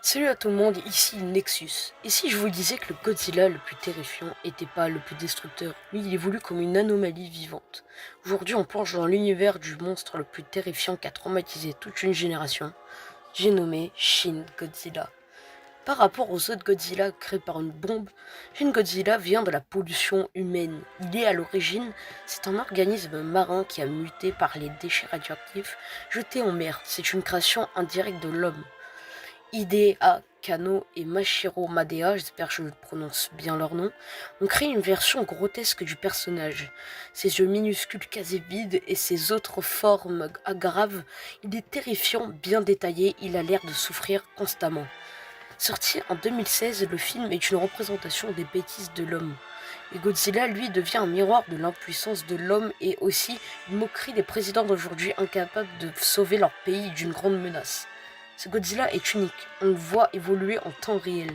Salut à tout le monde, ici Nexus. Et si je vous disais que le Godzilla le plus terrifiant était pas le plus destructeur, mais il évolue comme une anomalie vivante. Aujourd'hui on plonge dans l'univers du monstre le plus terrifiant qui a traumatisé toute une génération. J'ai nommé Shin Godzilla. Par rapport aux autres Godzilla créés par une bombe, Shin Godzilla vient de la pollution humaine. Il est à l'origine, c'est un organisme marin qui a muté par les déchets radioactifs jetés en mer. C'est une création indirecte de l'homme. Hidea Kano et Mashiro Madea, j'espère que je prononce bien leur nom, ont créé une version grotesque du personnage. Ses yeux minuscules quasi vides et ses autres formes graves, il est terrifiant, bien détaillé, il a l'air de souffrir constamment. Sorti en 2016, le film est une représentation des bêtises de l'homme. Et Godzilla, lui, devient un miroir de l'impuissance de l'homme et aussi une moquerie des présidents d'aujourd'hui incapables de sauver leur pays d'une grande menace. Ce Godzilla est unique, on le voit évoluer en temps réel.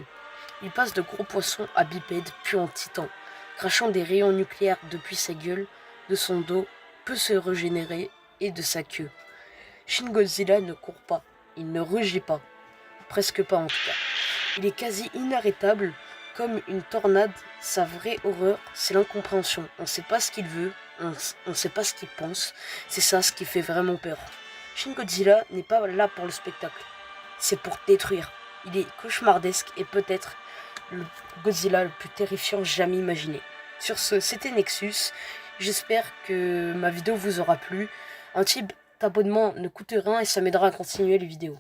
Il passe de gros poissons à bipèdes, puis en titan, crachant des rayons nucléaires depuis sa gueule, de son dos, peut se régénérer, et de sa queue. Shin Godzilla ne court pas, il ne rugit pas, presque pas en tout cas. Il est quasi inarrêtable, comme une tornade. Sa vraie horreur, c'est l'incompréhension. On ne sait pas ce qu'il veut, on ne sait pas ce qu'il pense. C'est ça ce qui fait vraiment peur. Shin Godzilla n'est pas là pour le spectacle, c'est pour détruire. Il est cauchemardesque et peut-être le Godzilla le plus terrifiant jamais imaginé. Sur ce, c'était Nexus. J'espère que ma vidéo vous aura plu. Un petit abonnement ne coûte rien et ça m'aidera à continuer les vidéos.